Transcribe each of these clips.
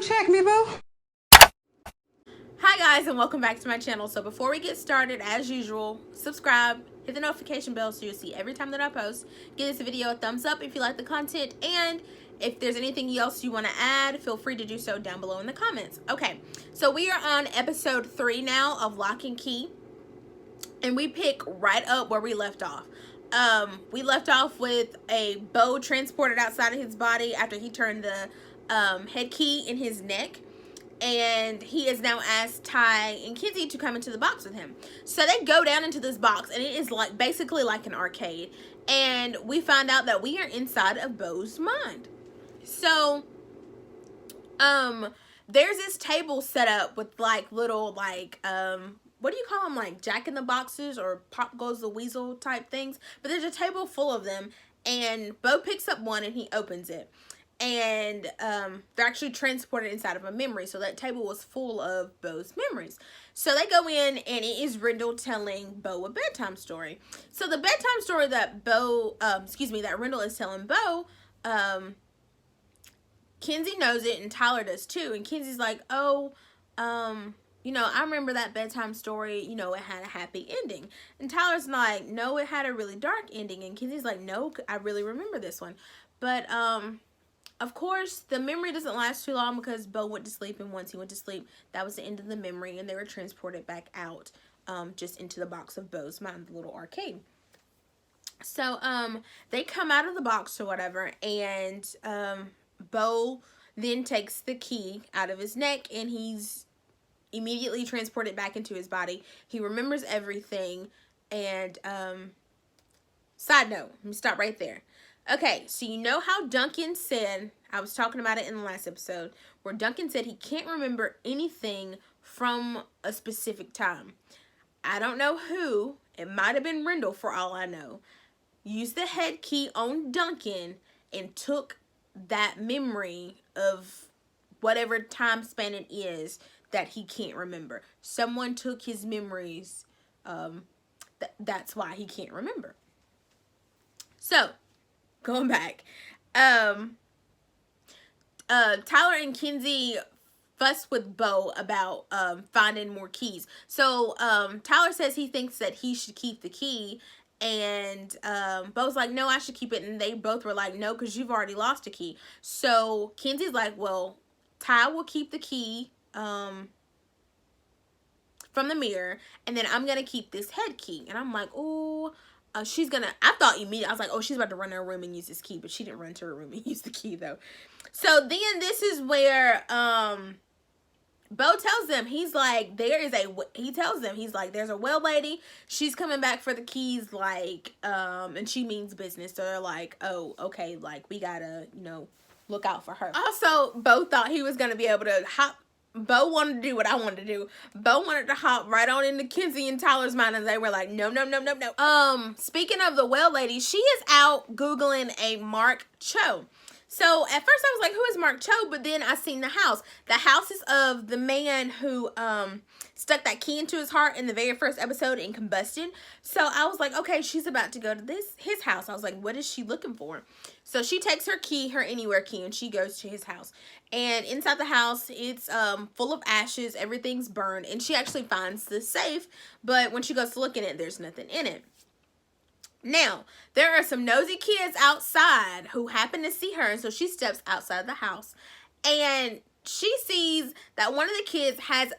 check me, boo. Hi guys, and welcome back to my channel. So before we get started, as usual, subscribe, hit the notification bell so you'll see every time that I post. Give this video a thumbs up if you like the content, and if there's anything else you want to add, feel free to do so down below in the comments. Okay, so we are on episode 3 now of Locke and Key, and we pick right up where we left off. We left off with a Bo transported outside of his body after he turned the head key in his neck. And he has now asked Ty and Kinsey to come into the box with him. So they go down into this box, and it is like basically like an arcade. And we find out that we are inside of Bo's mind. So, there's this table set up with like little like what do you call them, like jack-in-the-boxes or Pop Goes the Weasel type things. But there's a table full of them, and Bo picks up one and he opens it. And they're actually transported inside of a memory. So that table was full of Bo's memories. So they go in, and it is Rendell telling Bo a bedtime story. So the bedtime story that that Rendell is telling Bo, Kinsey knows it, and Tyler does too. And Kinsey's like, oh, you know, I remember that bedtime story, you know, it had a happy ending. And Tyler's like, no, it had a really dark ending. And Kinsey's like, no, I really remember this one. But, of course, the memory doesn't last too long because Bo went to sleep, and once he went to sleep, that was the end of the memory, and they were transported back out, just into the box of Bo's mind, the little arcade. So, they come out of the box or whatever, and, Bo then takes the key out of his neck, and he's immediately transported back into his body. He remembers everything, and, side note, let me stop right there. Okay, so you know how Duncan said, I was talking about it in the last episode, where Duncan said he can't remember anything from a specific time. I don't know who, it might have been Rendell for all I know, used the head key on Duncan and took that memory of whatever time span it is that he can't remember. Someone took his memories, that's why he can't remember. So, going back, Tyler and Kinsey fuss with Bo about finding more keys. So Tyler says he thinks that he should keep the key, and Bo's like, no, I should keep it. And they both were like, no, because you've already lost a key. So Kinsey's like, well, Ty will keep the key from the mirror, and then I'm gonna keep this head key. And I'm like, oh, she's gonna, I thought immediately, I was like, oh, she's about to run to her room and use this key, but she didn't run to her room and use the key though. So then this is where Bo tells them, he's like, he tells them, he's like, there's a well lady, she's coming back for the keys, like, and she means business. So they're like, oh, okay, like, we gotta, you know, look out for her. Also, Bo thought he was gonna be able to Bo wanted to do what I wanted to do. Bo wanted to hop right on into Kinsey and Tyler's mind, and they were like, no, no, no, no, no. Speaking of the well lady, she is out Googling a Mark Cho. So at first I was like, who is Mark Cho? But then I seen the house. The house is of the man who stuck that key into his heart in the very first episode and combusted. So I was like, okay, she's about to go to his house. I was like, what is she looking for? So she takes her key, her anywhere key, and she goes to his house. And inside the house, it's full of ashes. Everything's burned. And she actually finds the safe. But when she goes to look in it, there's nothing in it. Now, there are some nosy kids outside who happen to see her. And so she steps outside the house. And she sees that one of the kids has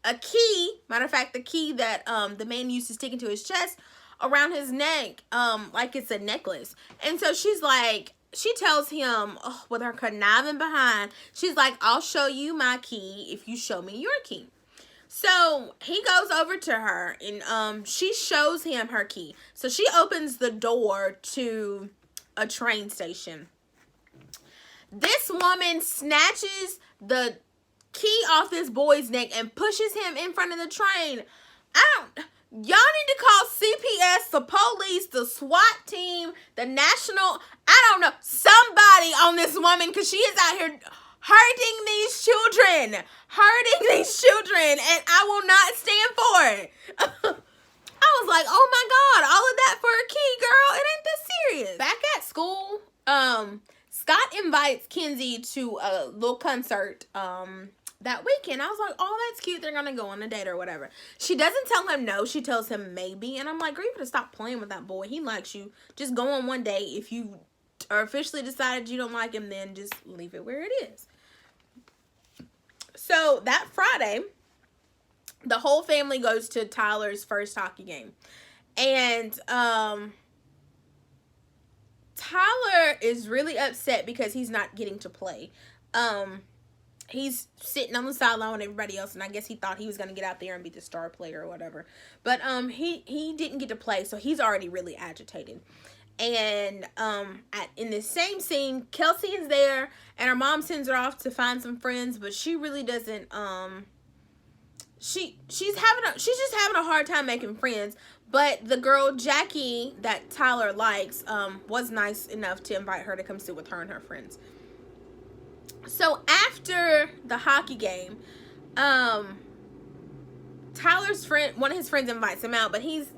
a key. Matter of fact, the key that the man used to stick into his chest around his neck, like it's a necklace. And so she's like, she tells him, oh, with her conniving behind, she's like, I'll show you my key if you show me your key. So he goes over to her, and she shows him her key. So she opens the door to a train station. This woman snatches the key off this boy's neck and pushes him in front of the train. Y'all need to call CPS, the police, the SWAT team, the national, I don't know, somebody on this woman, because she is out here hurting these children, and I will not stand for it. I was like, oh my God, all of that for a key, girl. It ain't that serious. Back at school, Scott invites Kenzie to a little concert that weekend. I was like, oh, that's cute. They're going to go on a date or whatever. She doesn't tell him no. She tells him maybe. And I'm like, girl, you better stop playing with that boy. He likes you. Just go on one date. If you are officially decided you don't like him, then just leave it where it is. So that Friday, the whole family goes to Tyler's first hockey game. And Tyler is really upset because he's not getting to play. He's sitting on the sideline with everybody else, and I guess he thought he was going to get out there and be the star player or whatever. But he didn't get to play, so he's already really agitated. And in this same scene, Kelsey is there, and her mom sends her off to find some friends, but she really doesn't. She's just having a hard time making friends. But the girl Jackie that Tyler likes was nice enough to invite her to come sit with her and her friends. So after the hockey game, Tyler's friend, one of his friends, invites him out, but he's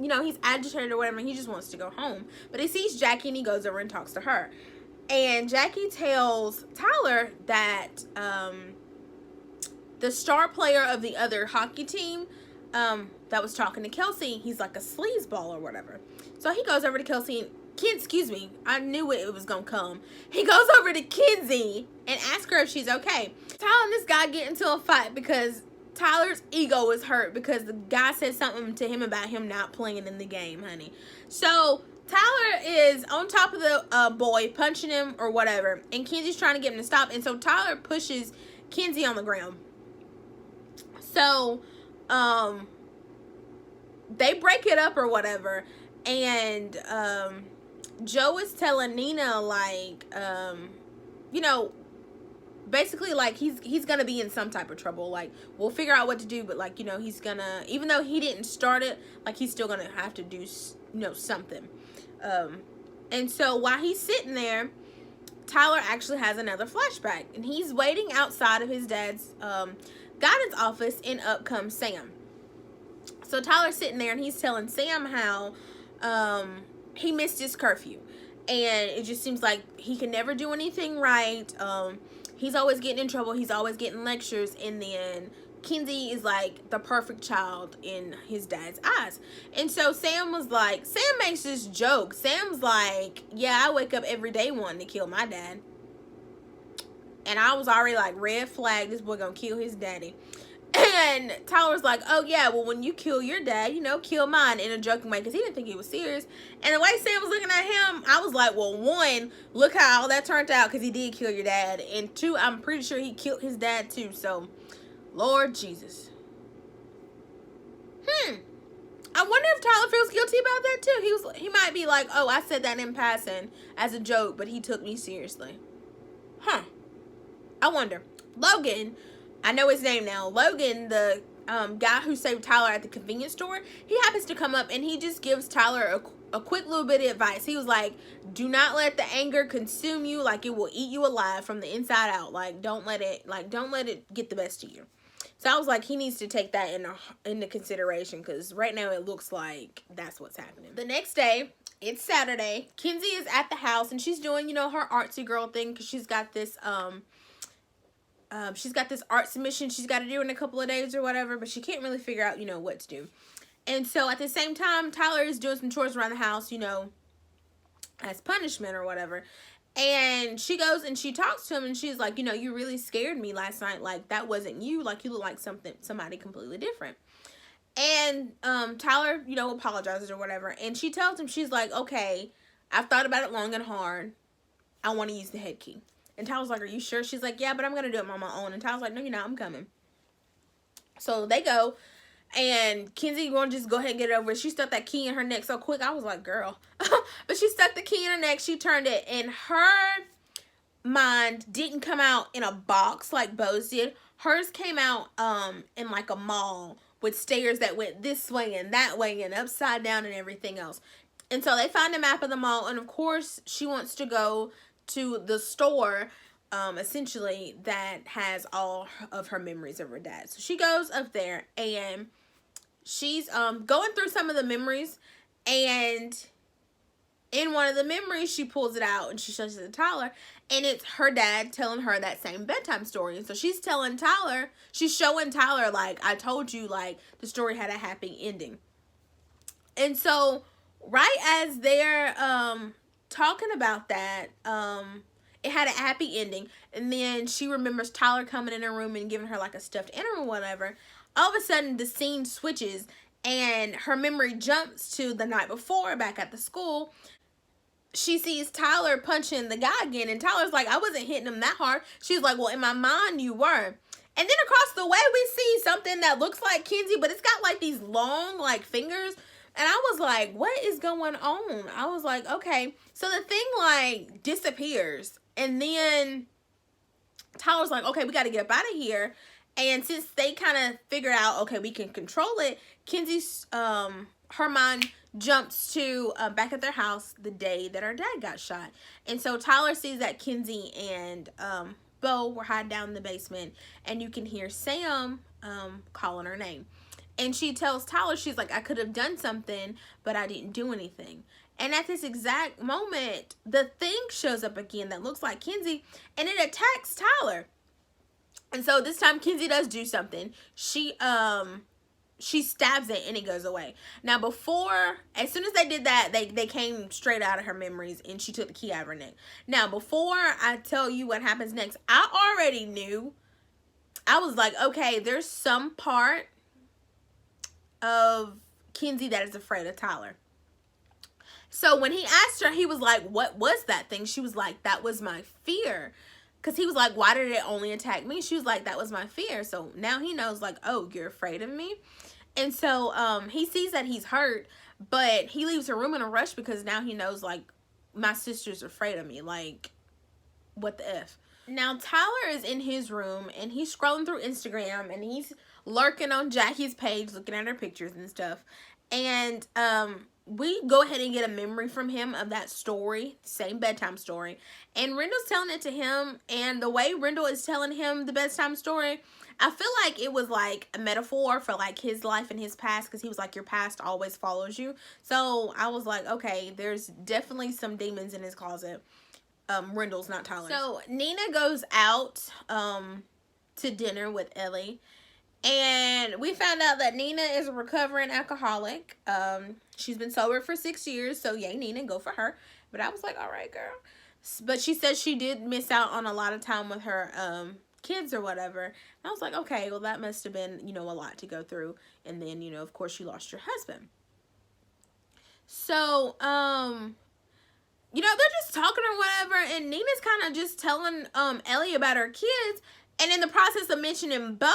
agitated or whatever, and he just wants to go home. But he sees Jackie and he goes over and talks to her. And Jackie tells Tyler that the star player of the other hockey team that was talking to Kelsey, he's like a sleazeball or whatever. So he goes over to Kelsey and I knew it was gonna come. He goes over to Kenzie and asks her if she's okay. Tyler and this guy get into a fight because Tyler's ego is hurt because the guy said something to him about him not playing in the game, honey. So Tyler is on top of the boy, punching him or whatever, and Kenzie's trying to get him to stop. And so Tyler pushes Kenzie on the ground. So they break it up or whatever, and Joe is telling Nina, like, basically, like, he's gonna be in some type of trouble. Like, we'll figure out what to do, but, like, he's gonna, even though he didn't start it, like, he's still gonna have to do, something. And so while he's sitting there, Tyler actually has another flashback, and he's waiting outside of his dad's guidance office, and up comes Sam. So Tyler's sitting there, and he's telling Sam how he missed his curfew, and it just seems like he can never do anything right. He's always getting in trouble. He's always getting lectures, and then Kenzie is like the perfect child in his dad's eyes. And so Sam makes this joke. Sam's like, yeah, I wake up every day wanting to kill my dad. And I was already like, red flag, this boy gonna kill his daddy. And Tyler's like, oh yeah, well, when you kill your dad, kill mine, in a joking way, because he didn't think he was serious. And the way Sam was looking at him, I was like, well, one, look how all that turned out, because he did kill your dad. And two, I'm pretty sure he killed his dad too. So, Lord Jesus. I wonder if Tyler feels guilty about that too. He might be like, oh, I said that in passing as a joke, but he took me seriously. I wonder. Logan, I know his name now. Logan, the guy who saved Tyler at the convenience store, he happens to come up and he just gives Tyler a quick little bit of advice. He was like, do not let the anger consume you. Like, it will eat you alive from the inside out. Like, don't let it get the best of you. So I was like, he needs to take that into consideration, because right now it looks like that's what's happening. The next day, it's Saturday. Kenzie is at the house and she's doing, her artsy girl thing, because she's got this art submission she's got to do in a couple of days or whatever, but she can't really figure out, what to do. And so at the same time, Tyler is doing some chores around the house, as punishment or whatever. And she goes and she talks to him and she's like, you really scared me last night. Like, that wasn't you. Like, you look like somebody completely different. And Tyler, apologizes or whatever. And she tells him, she's like, okay, I've thought about it long and hard. I want to use the head key. And Tyler's like, are you sure? She's like, yeah, but I'm going to do it on my own. And Tyler's like, no, you're not. I'm coming. So they go. And Kenzie going to just go ahead and get it over with. She stuck that key in her neck so quick. I was like, girl. But she stuck the key in her neck. She turned it. And her mind didn't come out in a box like Bo's did. Hers came out in like a mall with stairs that went this way and that way and upside down and everything else. And so they find a map of the mall. And, of course, she wants to go to the store, essentially, that has all of her memories of her dad. So she goes up there and she's going through some of the memories, and in one of the memories she pulls it out and she shows it to Tyler, And it's her dad telling her that same bedtime story. And so she's telling Tyler, she's showing Tyler, like, I told you, like, the story had a happy ending. And so right as they're talking about that, it had a happy ending. And then she remembers Tyler coming in her room and giving her like a stuffed animal or whatever. All of a sudden the scene switches and her memory jumps to the night before back at the school. She sees Tyler punching the guy again, and Tyler's like, I wasn't hitting him that hard. She's like, well, in my mind you were. And then across the way we see something that looks like Kenzie, but it's got like these long like fingers. And I was like, what is going on? I was like, okay. So the thing like disappears. And then Tyler's like, okay, we got to get up out of here. And since they kind of figured out, okay, we can control it, Kenzie's, her mind jumps to back at their house the day that her dad got shot. And so Tyler sees that Kenzie and Bo were hiding down in the basement. And you can hear Sam calling her name. And she tells Tyler, she's like, I could have done something, but I didn't do anything. And at this exact moment, the thing shows up again that looks like Kenzie, and it attacks Tyler. And so this time Kenzie does do something. She stabs it and it goes away. Now before, as soon as they did that, they came straight out of her memories and she took the key out of her neck. Now before I tell you what happens next, I already knew. I was like, okay, there's some part of Kenzie that is afraid of Tyler. So when he asked her, he was like, what was that thing? She was like, that was my fear. Because he was like, why did it only attack me? She was like, that was my fear. So now he knows, like, oh, you're afraid of me? And so he sees that he's hurt, but he leaves her room in a rush because now he knows, like, my sister's afraid of me. Like, what the F? Now, Tyler is in his room, and he's scrolling through Instagram, and he's lurking on Jackie's page, looking at her pictures and stuff. And we go ahead and get a memory from him of that story, same bedtime story. And Rendell's telling it to him, and the way Rendell is telling him the bedtime story, I feel like it was like a metaphor for like his life and his past, because he was like, your past always follows you. So I was like, okay, there's definitely some demons in his closet. Rendell's, not Tyler's. So Nina goes out to dinner with Ellie. And we found out that Nina is a recovering alcoholic. She's been sober for 6 years. So yay, Nina, go for her. But I was like, all right, girl. But she said she did miss out on a lot of time with her kids or whatever. And I was like, okay, well, that must have been, you know, a lot to go through. And then, you know, of course, you lost your husband. So, you know, they're just talking or whatever. And Nina's kind of just telling Ellie about her kids. And in the process of mentioning Bo,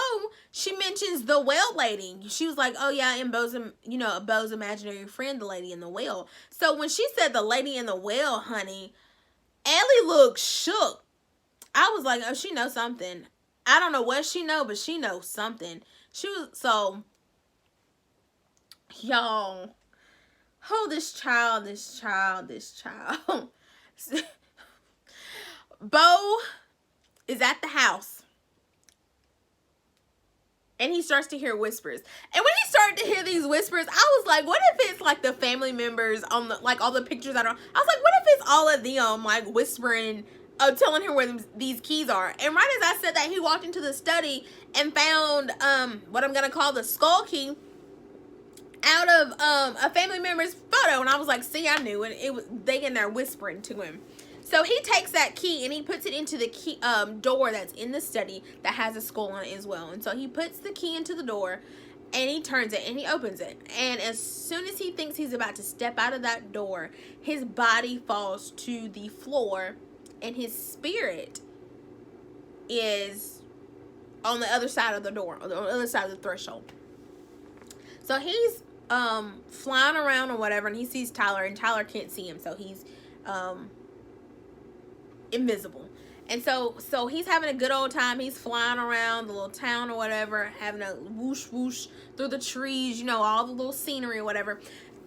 she mentions the whale lady. She was like, oh yeah, and Bo's, you know, Bo's imaginary friend, the lady in the whale. So when she said the lady in the whale, honey, Ellie looked shook. I was like, oh, she knows something. I don't know what she know, but she knows something. She was, so, y'all, oh, this child. Bo is at the house. And he starts to hear whispers. And when he started to hear these whispers, I was like, what if it's like the family members on the, like all the pictures I was like, what if it's all of them like whispering, telling him where these keys are? And right as I said that, he walked into the study and found what I'm gonna call the skull key out of a family member's photo. And I was like, see, I knew it. It was they in there whispering to him. So he takes that key and he puts it into the key door that's in the study that has a skull on it as well. And so he puts the key into the door and he turns it and he opens it. And as soon as he thinks he's about to step out of that door, his body falls to the floor and his spirit is on the other side of the door, on the other side of the threshold. So he's flying around or whatever, and he sees Tyler, and Tyler can't see him, so he's invisible. And so he's having a good old time. He's flying around the little town or whatever, having a whoosh whoosh through the trees, you know, all the little scenery or whatever.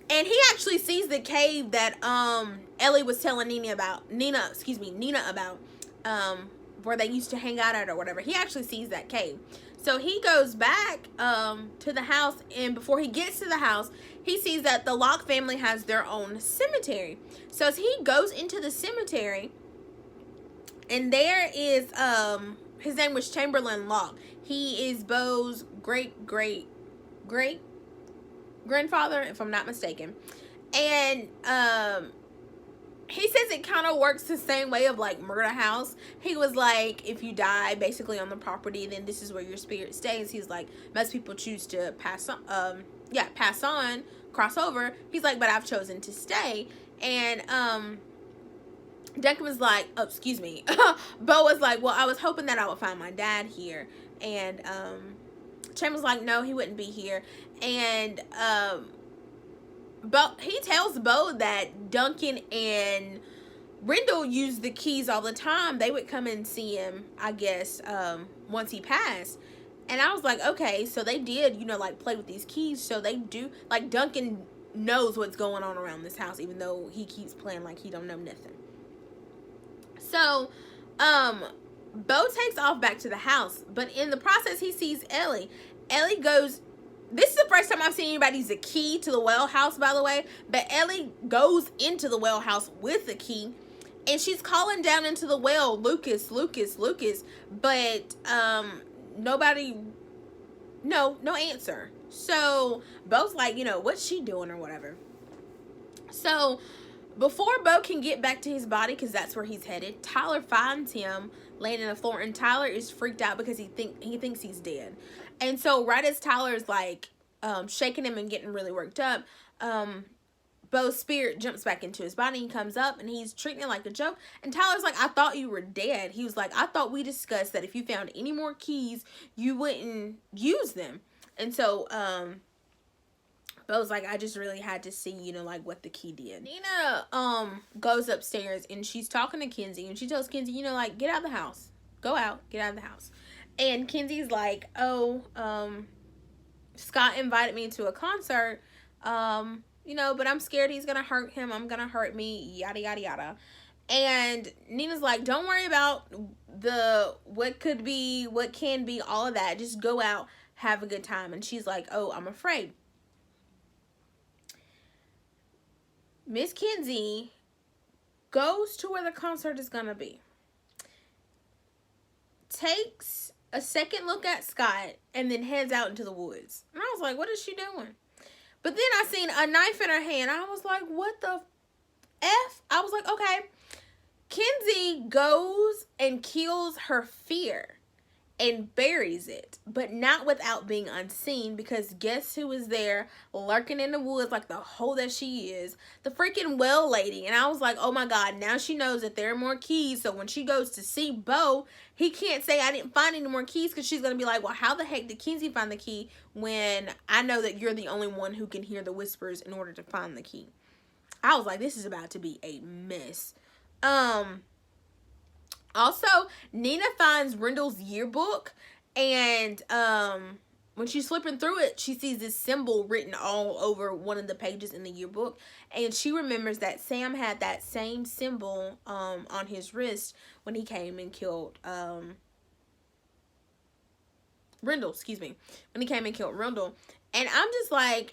And he actually sees the cave that Ellie was telling Nina about, where they used to hang out at or whatever. He actually sees that cave. So he goes back to the house, and before he gets to the house, he sees that the Locke family has their own cemetery. So as he goes into the cemetery, And there is his name was Chamberlain Locke. He is Beau's great grandfather, if I'm not mistaken. And he says it kind of works the same way of like Murder House. He was like, if you die basically on the property, then this is where your spirit stays. He's like, most people choose to pass on, cross over. He's like, but I've chosen to stay. And Duncan was like, oh, excuse me. Beau was like, well, I was hoping that I would find my dad here. And Cham was like, no, he wouldn't be here. And he tells Beau that Duncan and Rendell used the keys all the time. They would come and see him, I guess, once he passed. And I was like, okay, so they did, like play with these keys. So they do, like Duncan knows what's going on around this house, even though he keeps playing like he don't know nothing. So, Beau takes off back to the house, but in the process, he sees Ellie. Ellie goes, this is the first time I've seen anybody use a key to the well house, by the way, but Ellie goes into the well house with the key, and she's calling down into the well, Lucas, Lucas, Lucas, but, nobody, no answer. So, Beau's like, what's she doing or whatever. So, before Beau can get back to his body, because that's where he's headed, Tyler finds him laying on the floor, and Tyler is freaked out because he thinks he's dead. And so right as Tyler's like shaking him and getting really worked up, Beau's spirit jumps back into his body and comes up, and he's treating it like a joke. And Tyler's like, I thought you were dead. He was like, I thought we discussed that if you found any more keys, you wouldn't use them. And so Beau's like, I just really had to see, like what the key did. Nina goes upstairs, and she's talking to Kenzie, and she tells Kenzie, like, get out of the house. Go out. Get out of the house. And Kenzie's like, oh, Scott invited me to a concert, but I'm scared he's gonna hurt him. I'm gonna hurt me, yada, yada, yada. And Nina's like, don't worry about what could be, what can be, all of that. Just go out, have a good time. And she's like, oh, I'm afraid. Miss Kenzie goes to where the concert is gonna be, takes a second look at Scott, and then heads out into the woods. And I was like, what is she doing? But then I seen a knife in her hand. I was like, what the F? I was like, okay. Kenzie goes and kills her fear and buries it, but not without being unseen, because guess who was there lurking in the woods like the hole that she is? The freaking well lady. And I was like, oh my God, now she knows that there are more keys. So when she goes to see Beau, he can't say I didn't find any more keys, because she's going to be like, well, how the heck did Kenzie find the key when I know that you're the only one who can hear the whispers in order to find the key? I was like, this is about to be a mess. Also, Nina finds Rendell's yearbook, and when she's flipping through it, she sees this symbol written all over one of the pages in the yearbook, and she remembers that Sam had that same symbol on his wrist when he came and killed Rendell, when he came and killed Rendell. And I'm just like,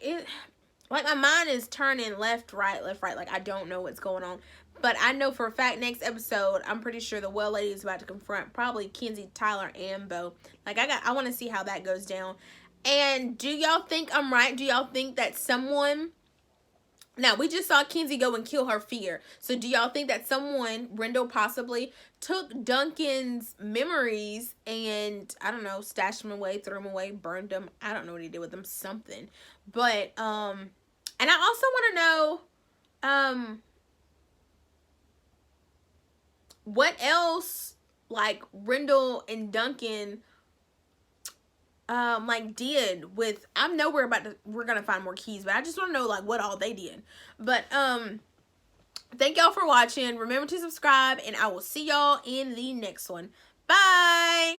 my mind is turning left, right, like I don't know what's going on. But I know for a fact next episode, I'm pretty sure the well lady is about to confront probably Kenzie, Tyler, and Beau. Like, I want to see how that goes down. And do y'all think I'm right? Do y'all think that someone... Now, we just saw Kenzie go and kill her fear. So do y'all think that someone, Rendell possibly, took Duncan's memories and, I don't know, stashed them away, threw them away, burned them? I don't know what he did with them. Something. But, and I also want to know, what else, like, Rendell and Duncan, did with, I know we're gonna find more keys, but I just want to know, like, what all they did. But, thank y'all for watching. Remember to subscribe, and I will see y'all in the next one. Bye!